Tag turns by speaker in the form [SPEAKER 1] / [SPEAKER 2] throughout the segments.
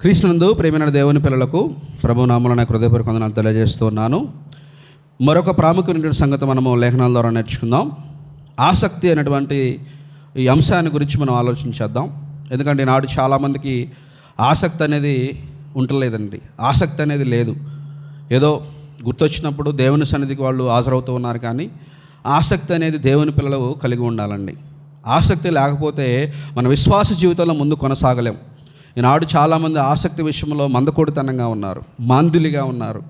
[SPEAKER 1] క్రీస్తునందు ప్రేమైన దేవుని పిల్లలకు ప్రభునామమున హృదయపూర్వక వందనాలు తెలియజేస్తున్నాను. మరొక ప్రాముఖ్యమైన సంగతి మనము లేఖనాల ద్వారా నేర్చుకుందాం. ఆసక్తి అనేటువంటి ఈ అంశాన్ని గురించి మనం ఆలోచించేద్దాం. ఎందుకంటే నాడు చాలామందికి ఆసక్తి అనేది ఉండలేదండి. ఆసక్తి అనేది లేదు. ఏదో గుర్తొచ్చినప్పుడు దేవుని సన్నిధికి వాళ్ళు హాజరవుతూ ఉన్నారు, కానీ ఆసక్తి అనేది దేవుని పిల్లలు కలిగి ఉండాలండి. ఆసక్తి లేకపోతే మన విశ్వాస జీవితంలో ముందు కొనసాగలేం. ఈనాడు చాలామంది ఆసక్తి విషయంలో మందకొడితనంగా ఉన్నారు, మాందులిగా ఉన్నారు.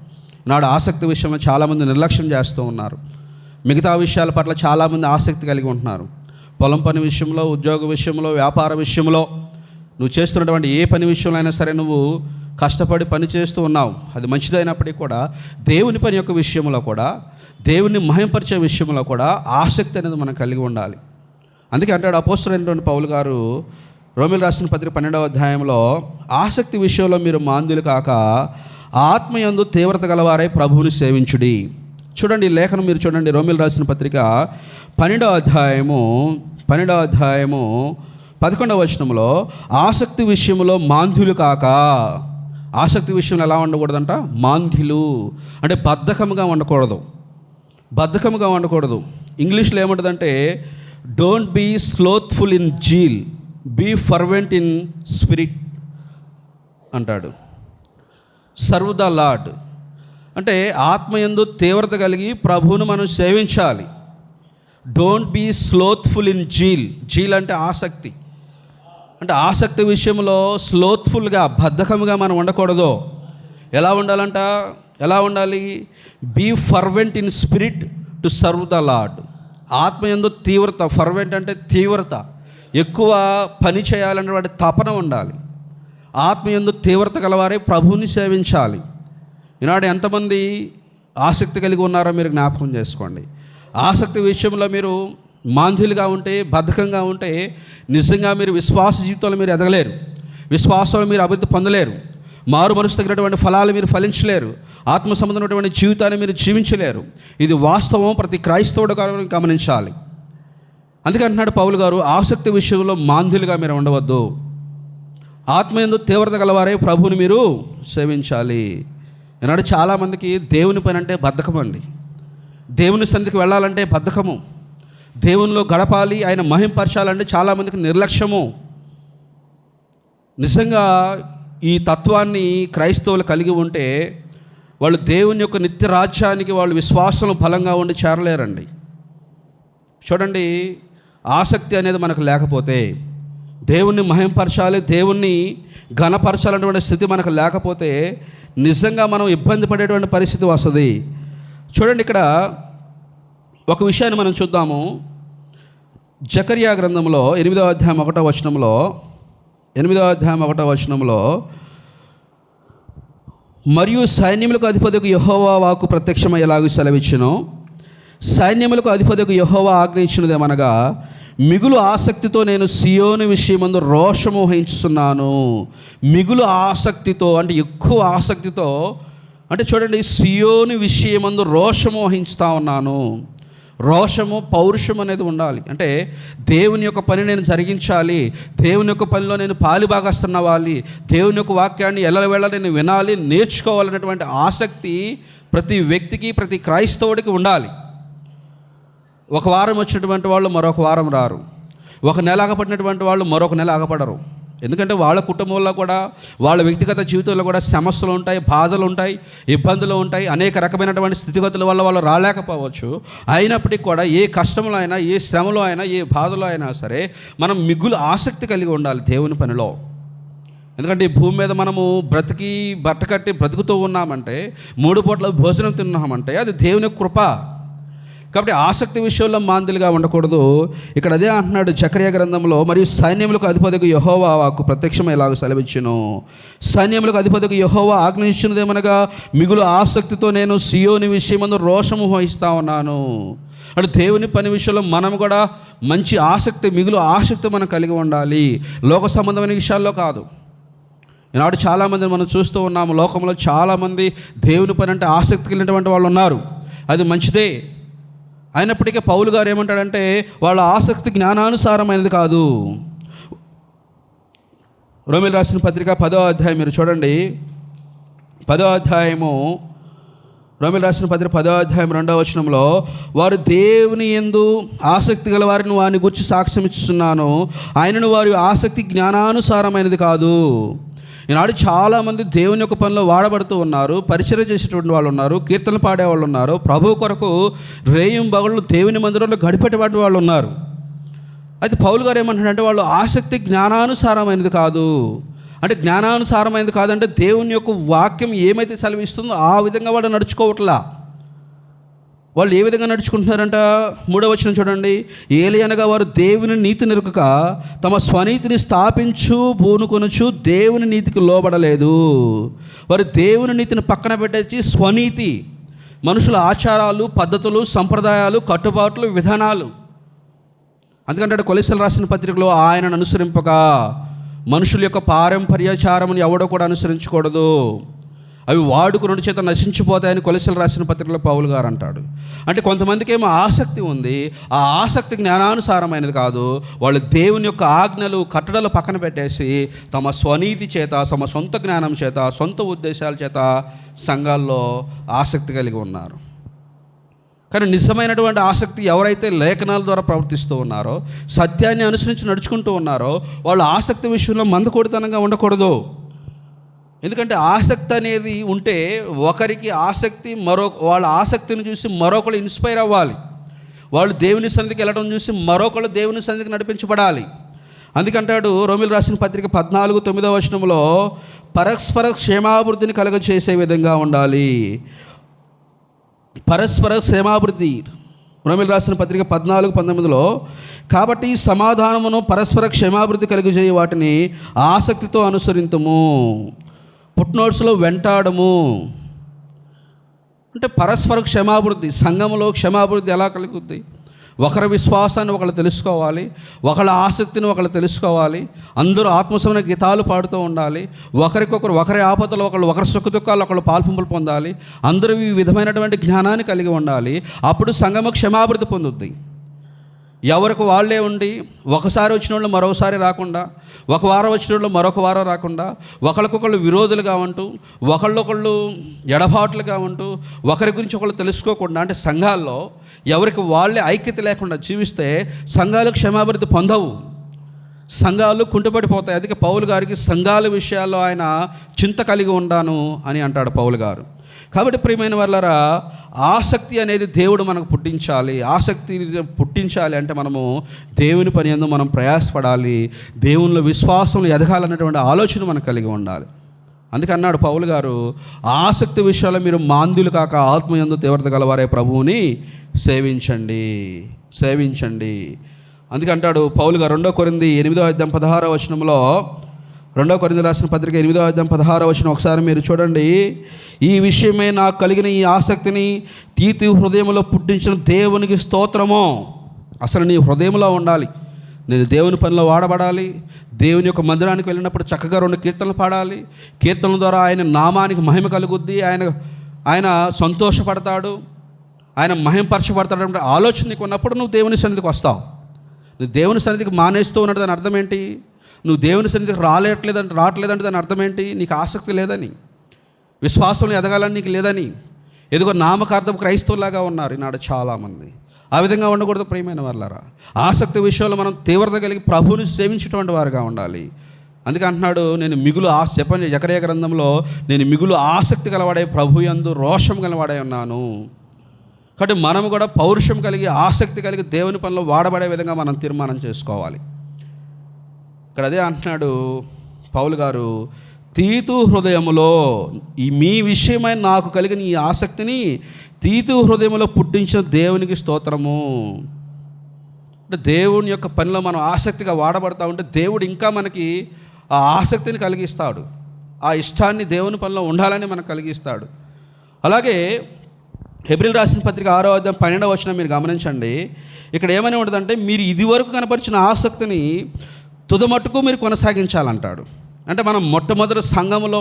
[SPEAKER 1] ఈనాడు ఆసక్తి విషయంలో చాలామంది నిర్లక్ష్యం చేస్తూ ఉన్నారు. మిగతా విషయాల పట్ల చాలామంది ఆసక్తి కలిగి ఉంటున్నారు. పొలం పని విషయంలో, ఉద్యోగ విషయంలో, వ్యాపార విషయంలో, నువ్వు చేస్తున్నటువంటి ఏ పని విషయంలో అయినా సరే నువ్వు కష్టపడి పని చేస్తూ ఉన్నావు. అది మంచిదైనప్పటికీ కూడా దేవుని పని యొక్క విషయంలో కూడా, దేవుని మహిమపరిచే విషయంలో కూడా ఆసక్తి అనేది మనం కలిగి ఉండాలి. అందుకే అంటాడు అపోస్తలుడైనటువంటి పౌలు గారు రోమీయులకు రాసిన పత్రిక 12వ అధ్యాయంలో, ఆసక్తి విషయంలో మీరు మాంద్యులు కాక ఆత్మయందు తీవ్రత గలవారై ప్రభువుని సేవించుడి. చూడండి, ఈ లేఖనం మీరు చూడండి. రోమీయులకు రాసిన పత్రిక 12వ అధ్యాయము 11వ వచనంలో, ఆసక్తి విషయంలో మాంద్యులు కాక. ఆసక్తి విషయంలో ఎలా ఉండకూడదంట? మాంద్యులు అంటే బద్ధకముగా ఉండకూడదు. ఇంగ్లీష్లో ఏముంటుందంటే, don't be slothful in zeal, be fervent in spirit అంటాడు. సర్వ్ ద లార్డ్ అంటే ఆత్మయందు తీవ్రత కలిగి ప్రభువును మనం సేవించాలి. Don't be slothful in zeal అంటే ఆసక్తి. అంటే ఆసక్తి విషయంలో స్లోత్ఫుల్గా, బద్ధకముగా మనం ఉండకూడదు. ఎలా ఉండాలి? Be fervent in spirit to serve the Lord. ఆత్మయందు తీవ్రత, ఫర్వెంట్ అంటే తీవ్రత, ఎక్కువ పని చేయాలనే వాటి తపన ఉండాలి. ఆత్మయందు తీవ్రత గలవారే ప్రభువుని సేవించాలి. ఈనాడు ఎంతమంది ఆసక్తి కలిగి ఉన్నారో మీరు జ్ఞాపకం చేసుకోండి. ఆసక్తి విషయంలో మీరు మాంద్యులుగా ఉంటే, బద్ధకంగా ఉంటే నిజంగా మీరు విశ్వాస జీవితంలో మీరు ఎదగలేరు, విశ్వాసంలో మీరు అభివృద్ధి పొందలేరు, మారు మనసు తగినటువంటి ఫలాలు మీరు ఫలించలేరు, ఆత్మ సంబంధమైనటువంటి జీవితాన్ని మీరు జీవించలేరు. ఇది వాస్తవం. ప్రతి క్రైస్తవుడు గమనించాలి. అందుకే అంటున్నాడు పౌలు గారు, ఆసక్తి విషయంలో మాంద్యులుగా మీరు ఉండవద్దు. ఆత్మయందు తీవ్రత గలవారే ప్రభువుని మీరు సేవించాలి. ఈనాడు చాలామందికి దేవుని పని అంటే బద్ధకం అండి. దేవుని సన్నిధికి వెళ్ళాలంటే బద్ధకము. దేవునిలో గడపాలి, ఆయన మహింపరచాలంటే చాలామందికి నిర్లక్ష్యము. నిజంగా ఈ తత్వాన్ని క్రైస్తవులు కలిగి ఉంటే వాళ్ళు దేవుని యొక్క నిత్య రాజ్యానికి వాళ్ళు విశ్వాసంలో బలంగా ఉండి చేరలేరండి. చూడండి, ఆసక్తి అనేది మనకు లేకపోతే, దేవుణ్ణి మహింపరచాలి, దేవుణ్ణి ఘనపరచాలనేటువంటి స్థితి మనకు లేకపోతే నిజంగా మనం ఇబ్బంది పడేటువంటి పరిస్థితి వస్తుంది. చూడండి, ఇక్కడ ఒక విషయాన్ని మనం చూద్దాము. జకర్యా గ్రంథంలో 8వ అధ్యాయం 1వ వచనంలో, మరియు సైన్యములకు అధిపతికి యెహోవా వాక్కు ప్రత్యక్షమయ్యేలాగా సెలవిచ్చును. సైన్యములకు అధిపతికి యెహోవా ఆజ్ఞయించినదేమనగా, మిగులు ఆసక్తితో నేను సియోను విషయమందు రోషము వహించుతున్నాను. మిగులు ఆసక్తితో అంటే ఎక్కువ ఆసక్తితో అంటే చూడండి, సియోను విషయమందు రోషము వహించుతా ఉన్నాను. రోషము, పౌరుషం అనేది ఉండాలి. అంటే దేవుని యొక్క పని నేను జరిగించాలి, దేవుని యొక్క పనిలో నేను పాలుభాగస్తున్నవ్వాలి, దేవుని యొక్క వాక్యాన్ని ఎల్లవేళ నేను వినాలి, నేర్చుకోవాలనేటువంటి ఆసక్తి ప్రతి వ్యక్తికి, ప్రతి క్రైస్తవుడికి ఉండాలి. ఒక వారం వచ్చినటువంటి వాళ్ళు మరొక వారం రారు, ఒక నెల ఆగపడినటువంటి వాళ్ళు మరొక నెల ఆగపడరు. ఎందుకంటే వాళ్ళ కుటుంబంలో కూడా, వాళ్ళ వ్యక్తిగత జీవితంలో కూడా సమస్యలు ఉంటాయి, బాధలు ఉంటాయి, ఇబ్బందులు ఉంటాయి, అనేక రకమైనటువంటి స్థితిగతుల వల్ల వాళ్ళు రాలేకపోవచ్చు. అయినప్పటికీ కూడా ఏ కష్టంలో అయినా, ఏ శ్రమలో అయినా, ఏ బాధలో అయినా సరే మనం మిగులు ఆసక్తి కలిగి ఉండాలి దేవుని పనిలో. ఎందుకంటే ఈ భూమి మీద మనము బ్రతికి బట్టకట్టి బ్రతుకుతూ ఉన్నామంటే, 3 పూట్ల భోజనం తిన్నామంటే అది దేవుని కృప. కాబట్టి ఆసక్తి విషయంలో మాంద్యులుగా ఉండకూడదు. ఇక్కడ అదే అంటున్నాడు జకర్యా గ్రంథంలో, మరియు సైన్యములకు అధిపతికి యెహోవా వాక్కు ప్రత్యక్షమయ్యేలాగా సెలవిచ్చును. సైన్యములకు అధిపతికి యెహోవా ఆజ్ఞయించినదేమనగా, మిగులు ఆసక్తితో నేను సియోని విషయమందు రోషము వహిస్తూ ఉన్నాను. అంటే దేవుని పని విషయంలో మనం కూడా మంచి ఆసక్తి, మిగులు ఆసక్తి మనం కలిగి ఉండాలి, లోక సంబంధమైన విషయాల్లో కాదు. ఈనాడు చాలామంది మనం చూస్తూ ఉన్నాము, లోకంలో చాలామంది దేవుని పని అంటే ఆసక్తి కలిగినటువంటి వాళ్ళు ఉన్నారు. అది మంచిదే. అయినప్పటికీ పౌలు గారు ఏమంటాడంటే, వాళ్ళ ఆసక్తి జ్ఞానానుసారమైనది కాదు. రోమీయులకు రాసిన పత్రిక 10వ అధ్యాయం మీరు చూడండి. 10వ అధ్యాయము రోమీయులకు రాసిన పత్రిక 10వ అధ్యాయం 2వ వచనంలో, వారు దేవుని యందు ఆసక్తి గల వారిని వారిని గురించి సాక్ష్యం ఇస్తున్నాను, ఆయనను వారి ఆసక్తి జ్ఞానానుసారమైనది కాదు. ఈనాడు చాలామంది దేవుని యొక్క పనిలో వాడబడుతూ ఉన్నారు, పరిచర్య చేసేటువంటి వాళ్ళు ఉన్నారు, కీర్తనలు పాడేవాళ్ళు ఉన్నారు, ప్రభువు కొరకు రేయం బగళ్ళు దేవుని మందిరంలో గడిపేటువంటి వాళ్ళు ఉన్నారు. అయితే పౌలు గారు ఏమంటాడంటే వాళ్ళు ఆసక్తి జ్ఞానానుసారమైనది కాదు. అంటే జ్ఞానానుసారమైనది కాదంటే దేవుని యొక్క వాక్యం ఏమైతే సెలవిస్తుందో ఆ విధంగా వాళ్ళు నడుచుకోవట్లా. వాళ్ళు ఏ విధంగా నడుచుకుంటున్నారంట? 3వ వచనం చూడండి. ఏలియనగా వారు దేవుని నీతి నిరుకక తమ స్వనీతిని స్థాపించు పూనుకొనుచు దేవుని నీతికి లోబడలేదు. వారు దేవుని నీతిని పక్కన పెట్టేసి స్వనీతి, మనుషుల ఆచారాలు, పద్ధతులు, సంప్రదాయాలు, కట్టుబాట్లు, విధానాలు. అందుకంటే కొలెస్సెలు రాసిన పత్రికలో ఆయనను అనుసరింపక మనుషుల యొక్క పారంపర్యాచారమును ఎవడో కూడా అనుసరించకూడదు, అవి వాడుకున్న చేత నశించిపోతాయని కొలెస్సెలు రాసిన పత్రికలో పౌలు గారు అంటాడు. అంటే కొంతమందికి ఏమో ఆసక్తి ఉంది, ఆ ఆసక్తి జ్ఞానానుసారమైనది కాదు. వాళ్ళు దేవుని యొక్క ఆజ్ఞలు, కట్టడలు పక్కన పెట్టేసి తమ స్వనీతి చేత, తమ సొంత జ్ఞానం చేత, సొంత ఉద్దేశాల చేత సంఘాల్లో ఆసక్తి కలిగి ఉన్నారు. కానీ నిజమైనటువంటి ఆసక్తి ఎవరైతే లేఖనాల ద్వారా ప్రవర్తిస్తూ ఉన్నారో, సత్యాన్ని అనుసరించి నడుచుకుంటూ ఉన్నారో, వాళ్ళు ఆసక్తి విషయంలో మందకొడితనంగా ఉండకూడదు. ఎందుకంటే ఆసక్తి అనేది ఉంటే ఒకరికి ఆసక్తి వాళ్ళ ఆసక్తిని చూసి మరొకరు ఇన్స్పైర్ అవ్వాలి. వాళ్ళు దేవుని సన్నిధికి వెళ్ళడం చూసి మరొకరు దేవుని సన్నిధికి నడిపించబడాలి. అందుకంటాడు రోమీయులకు రాసిన పత్రిక 14:9వ వచనంలో, పరస్పర క్షేమాభివృద్ధిని కలుగజేసే విధంగా ఉండాలి. పరస్పర క్షేమాభివృద్ధి. రోమీయులకు రాసిన పత్రిక 14:19లో, కాబట్టి సమాధానమును పరస్పర క్షేమాభివృద్ధి కలుగజేయ వాటిని ఆసక్తితో అనుసరింతుము. పుట్నోట్స్లో వెంటాడము అంటే పరస్పర క్షేమాభివృద్ధి. సంఘంలో క్షేమాభివృద్ధి ఎలా కలుగుద్ది? ఒకరి విశ్వాసాన్ని ఒకళ్ళు తెలుసుకోవాలి, ఒకళ్ళ ఆసక్తిని ఒకళ్ళు తెలుసుకోవాలి, అందరూ ఆత్మసమైన గీతాలు పాడుతూ ఉండాలి, ఒకరికొకరు ఒకరి ఆపదలు ఒకరి సుఖ దుఃఖాలు ఒకళ్ళు పాల్పంపులు పొందాలి, అందరూ ఈ విధమైనటువంటి జ్ఞానాన్ని కలిగి ఉండాలి. అప్పుడు సంఘము క్షేమాభివృద్ధి పొందుద్ది. ఎవరికి వాళ్ళే ఉండి ఒకసారి వచ్చిన వాళ్ళు మరోసారి రాకుండా, ఒక వారం వచ్చిన వాళ్ళు మరొక వారం రాకుండా, ఒకరికొకళ్ళు విరోధులుగా ఉంటూ, ఒకళ్ళొకళ్ళు ఎడబాటులుగా ఉంటూ, ఒకరి గురించి ఒకళ్ళు తెలుసుకోకుండా, అంటే సంఘాల్లో ఎవరికి వాళ్ళే ఐక్యత లేకుండా జీవిస్తే సంఘాలు క్షేమాభివృద్ధి పొందవు, సంఘాలు కుంటుపడిపోతాయి. అందుకే పౌలు గారికి సంఘాల విషయాల్లో ఆయన చింత కలిగి ఉండాను అని అంటాడు పౌలు గారు. కాబట్టి ప్రియమైన వాళ్ళారా, ఆసక్తి అనేది దేవుడు మనకు పుట్టించాలి. ఆసక్తి పుట్టించాలి అంటే మనము దేవుని పని యందు మనం ప్రయాసపడాలి, దేవునిలో విశ్వాసంలో ఎదగాలన్నటువంటి ఆలోచన మనకు కలిగి ఉండాలి. అందుకే అన్నాడు పౌలు గారు, ఆసక్తి విషయాల్లో మీరు మాంద్యులు కాక ఆత్మయందు తీవ్రత గలవారే ప్రభువుని సేవించండి. అందుకే అంటాడు పౌలు గారు 2 కొరింథీ 8:16 వచనంలో, 2 కొరింథీ రాసిన పత్రిక 8:16 వచనం ఒకసారి మీరు చూడండి. ఈ విషయమే నాకు కలిగిన ఈ ఆసక్తిని తీతు హృదయంలో పుట్టించిన దేవునికి స్తోత్రము. అసలు నీ హృదయంలో ఉండాలి. నేను దేవుని పనిలో వాడబడాలి. దేవుని యొక్క మందిరానికి వెళ్ళినప్పుడు చక్కగా 2 కీర్తనలు పాడాలి. కీర్తనల ద్వారా ఆయన నామానికి మహిమ కలుగుద్ది, ఆయన సంతోషపడతాడు, ఆయన మహిమపరచబడతాడు అంటే ఆలోచన నీకు ఉన్నప్పుడు నువ్వు దేవుని సన్నిధికి వస్తావు. నువ్వు దేవుని సన్నిధికి మానేస్తూ ఉన్నట్టు దాని అర్థం ఏంటి? నువ్వు దేవుని సన్నిధికి రావట్లేదంటే దాని అర్థం ఏంటి? నీకు ఆసక్తి లేదని, విశ్వాసంలో ఎదగాలని నీకు లేదని. ఎదుగో నామకార్థం క్రైస్తవులాగా ఉన్నారు ఈనాడు చాలామంది. ఆ విధంగా ఉండకూడదు ప్రియమైన వాళ్ళారా. ఆసక్తి విషయంలో మనం తీవ్రత కలిగి ప్రభువుని సేవించేటువంటి వారుగా ఉండాలి. అందుకే అంటున్నాడు, నేను మిగులు చెప్పండి జకర్యా గ్రంథంలో, నేను మిగులు ఆసక్తి గలవాడే ప్రభు యందు రోషం గలవాడే ఉన్నాను. కాబట్టి మనము కూడా పౌరుషం కలిగి ఆసక్తి కలిగి దేవుని పనిలో వాడబడే విధంగా మనం తీర్మానం చేసుకోవాలి. ఇక్కడ అదే అంటున్నాడు పౌలు గారు, తీతు హృదయములో మీ విషయమై నాకు కలిగిన ఈ ఆసక్తిని తీతు హృదయంలో పుట్టించిన దేవునికి స్తోత్రము. అంటే దేవుని యొక్క పనిలో మనం ఆసక్తిగా వాడబడతా ఉంటే దేవుడు ఇంకా మనకి ఆ ఆసక్తిని కలిగిస్తాడు, ఆ ఇష్టాన్ని దేవుని పనిలో ఉండాలని మనకు కలిగిస్తాడు. అలాగే హెబ్రీయులకు రాసిన పత్రిక 6వ అధ్యాయం 12వ వచనం మీరు గమనించండి. ఇక్కడ ఏమని ఉంటుందంటే, మీరు ఇదివరకు కనపరిచిన ఆసక్తిని తుదమట్టుకు మీరు కొనసాగించాలంటాడు. అంటే మనం మొట్టమొదటి సంఘంలో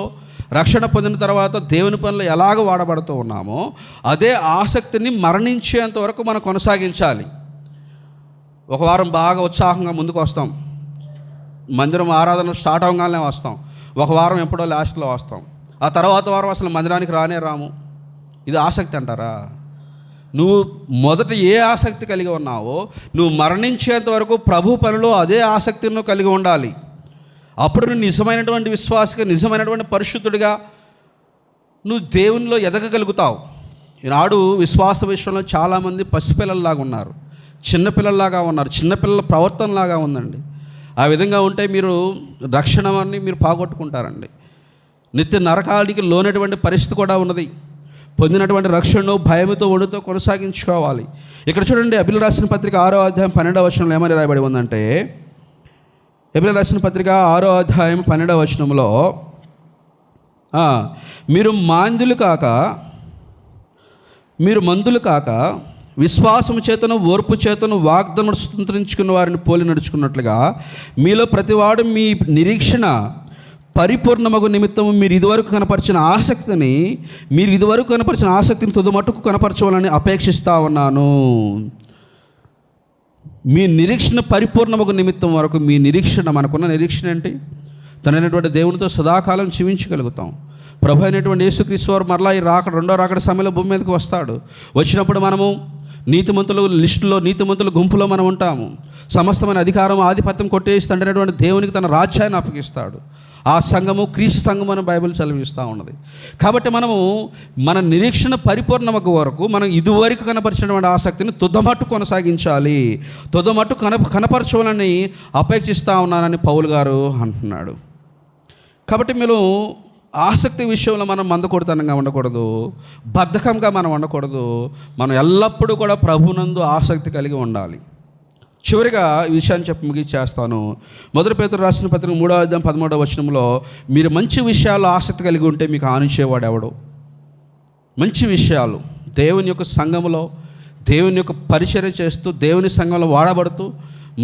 [SPEAKER 1] రక్షణ పొందిన తర్వాత దేవుని పనిలో ఎలాగ వాడబడుతూ ఉన్నామో అదే ఆసక్తిని మరణించేంత వరకు మనం కొనసాగించాలి. ఒక వారం బాగా ఉత్సాహంగా ముందుకు వస్తాం, మందిరం ఆరాధన స్టార్ట్ అవగానే వస్తాం, ఒక వారం ఎప్పుడో లాస్ట్లో వస్తాం, ఆ తర్వాత వారం అసలు మందిరానికి రానే రాము. ఇది ఆసక్తి అంటారా? నువ్వు మొదట ఏ ఆసక్తి కలిగి ఉన్నావో నువ్వు మరణించేంత వరకు ప్రభు పనిలో అదే ఆసక్తిని కలిగి ఉండాలి. అప్పుడు నువ్వు నిజమైనటువంటి విశ్వాసగా, నిజమైనటువంటి పరిశుద్ధుడిగా నువ్వు దేవునిలో ఎదగగలుగుతావు. ఈనాడు విశ్వాస విషయంలో చాలామంది పసిపిల్లల్లాగా ఉన్నారు, చిన్నపిల్లల్లాగా ఉన్నారు, చిన్నపిల్లల ప్రవర్తనలాగా ఉందండి. ఆ విధంగా ఉంటే మీరు రక్షణని మీరు పోగొట్టుకుంటారండి. నిత్య నరకానికి లోనటువంటి పరిస్థితి కూడా ఉన్నది. పొందినటువంటి రక్షణను భయముతో వణుతో కొనసాగించుకోవాలి. ఇక్కడ చూడండి, హెబ్రీయులకు రాసిన పత్రిక 6వ అధ్యాయం 12వ వచనంలో ఏమని రాయబడి ఉందంటే, హెబ్రీయులకు రాసిన పత్రిక 6వ అధ్యాయం 12వ వచనంలో, మీరు మందులు కాక విశ్వాసము చేతను ఓర్పు చేతను వాగ్దానమును స్వతంత్రించుకున్న వారిని పోలి నడుచుకున్నట్లుగా మీలో ప్రతివాడు మీ నిరీక్షణ పరిపూర్ణమగు నిమిత్తము మీరు ఇదివరకు కనపరిచిన ఆసక్తిని తుదమట్టుకు కనపరచవాలని అపేక్షిస్తూ ఉన్నాను. మీ నిరీక్షణ పరిపూర్ణమగు నిమిత్తం వరకు, మీ నిరీక్షణ, మనకున్న నిరీక్షణ ఏంటి? తనైనటువంటి దేవునితో సదాకాలం జీవించగలుగుతాం. ప్రభు అయినటువంటి యేసుక్రీస్తు వారు మరలా ఈ రెండో రాకడ సమయంలో భూమి మీదకి వస్తాడు. వచ్చినప్పుడు మనము నీతిమంతుల లిస్టులో, నీతిమంతుల గుంపులో మనం ఉంటాము. సమస్తమైన అధికారం, ఆధిపత్యం కొట్టేసి తండ్రినటువంటి దేవునికి తన రాజ్యాన్ని అప్పగిస్తాడు. ఆ సంఘము క్రీస్తు సంఘం అని బైబిల్ చదివిస్తూ ఉన్నది. కాబట్టి మనము మన నిరీక్షణ పరిపూర్ణమగు వరకు మనం ఇదివరకు కనపరిచినటువంటి ఆసక్తిని తుదమట్టు కొనసాగించాలి, తుదమట్టు కనపరచాలని అపేక్షిస్తూ ఉన్నానని పౌలు గారు అంటున్నాడు. కాబట్టి మీరు ఆసక్తి విషయంలో మనం మందకొడితనంగా ఉండకూడదు, బద్ధకంగా మనం ఉండకూడదు. మనం ఎల్లప్పుడూ కూడా ప్రభునందు ఆసక్తి కలిగి ఉండాలి. చివరిగా ఈ విషయాన్ని చెప్పి ముగిచ్చేస్తాను. 1 పేతురు రాసిన పత్రిక 3వ అధ్యాయం 13వ వచనంలో, మీరు మంచి విషయాల్లో ఆసక్తి కలిగి ఉంటే మీకు ఆనించేవాడు ఎవడు? మంచి విషయాలు, దేవుని యొక్క సంఘములో దేవుని యొక్క పరిచర్య చేస్తూ, దేవుని సంఘంలో వాడబడుతూ,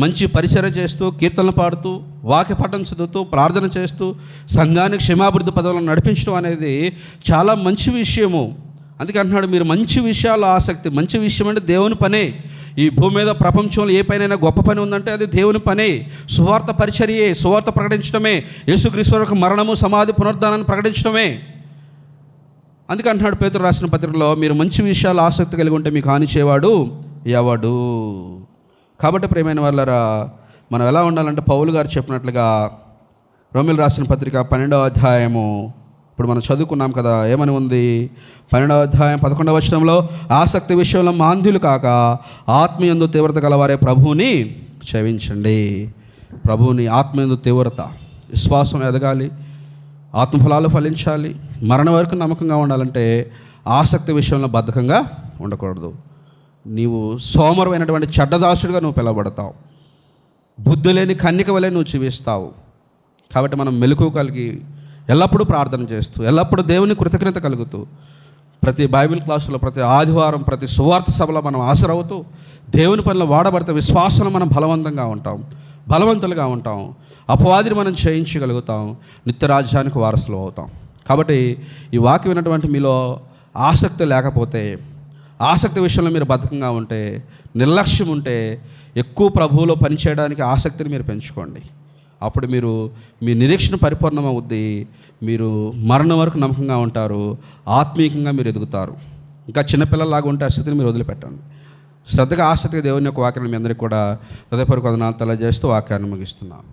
[SPEAKER 1] మంచి పరిచర్య చేస్తూ, కీర్తనలు పాడుతూ, వాక్య పఠనం చదువుతూ, ప్రార్థన చేస్తూ, సంఘానికి క్షేమాభివృద్ధి పదవులను నడిపించడం అనేది చాలా మంచి విషయము. అందుకే అంటున్నాడు, మీరు మంచి విషయాల్లో ఆసక్తి. మంచి విషయం అంటే దేవుని పనే. ఈ భూమి మీద ప్రపంచంలో ఏ పైనైనా గొప్ప పని ఉందంటే అది దేవుని పనే. సువార్త పరిచర్యే, సువార్త ప్రకటించడమే, యేసుక్రీస్తు యొక్క మరణము, సమాధి, పునరుద్ధానాన్ని ప్రకటించడమే. అందుకే అంటున్నాడు పేతురు రాసిన పత్రికలో, మీరు మంచి విషయాలు ఆసక్తి కలిగి ఉంటే మీకు హానిచేవాడు ఎవడు? కాబట్టి ప్రియమైన వాళ్ళరా, మనం ఎలా ఉండాలంటే పౌలు గారు చెప్పినట్లుగా రోమీయులకు రాసిన పత్రిక 12వ అధ్యాయము ఇప్పుడు మనం చదువుకున్నాం కదా, ఏమని ఉంది? 12వ అధ్యాయం 11వ వచనంలో, ఆసక్తి విషయంలో మాంద్యులు కాక ఆత్మీయందు తీవ్రత గలవారే ప్రభువుని సేవించండి. ప్రభువుని ఆత్మీయందు తీవ్రత, విశ్వాసం ఎదగాలి, ఆత్మఫలాలు ఫలించాలి, మరణం వరకు నమ్మకంగా ఉండాలంటే ఆసక్తి విషయంలో బద్ధకంగా ఉండకూడదు. నీవు సోమరమైనటువంటి చెడ్డదాసుడిగా నువ్వు పిలవబడతావు, బుద్ధి లేని కన్యక వలె నువ్వు జీవిస్తావు. కాబట్టి మనం మెలకువ కలిగి ఎల్లప్పుడూ ప్రార్థన చేస్తూ, ఎల్లప్పుడూ దేవుని కృతజ్ఞత కలుగుతూ, ప్రతి బైబిల్ క్లాసులో, ప్రతి ఆదివారం, ప్రతి సువార్త సభలో మనం హాజరవుతూ దేవుని పనిలో వాడబడితే విశ్వాసంలో మనం బలవంతులుగా ఉంటాం. అపవాదిని మనం చేయించగలుగుతాం, నిత్యరాజ్యానికి వారసులు అవుతాం. కాబట్టి ఈ వాక్యం విన్నటువంటి మీలో ఆసక్తి లేకపోతే, ఆసక్తి విషయంలో మీరు బద్ధకంగా ఉంటే, నిర్లక్ష్యం ఉంటే, ఎక్కువ ప్రభువులో పనిచేయడానికి ఆసక్తిని మీరు పెంచుకోండి. అప్పుడు మీరు మీ నిరీక్షణ పరిపూర్ణమవుద్ది, మీరు మరణం వరకు నమ్మకంగా ఉంటారు, ఆత్మీయంగా మీరు ఎదుగుతారు. ఇంకా చిన్నపిల్లలాగా ఉంటే ఆ స్థితిని మీరు వదిలిపెట్టండి. శ్రద్ధగా ఆసక్తిగా దేవుని యొక్క వాక్యాన్ని మీ అందరికీ కూడా హృదయపూర్వక వందనాలు తెలియజేస్తూ వాక్యాన్ని ముగిస్తున్నాను.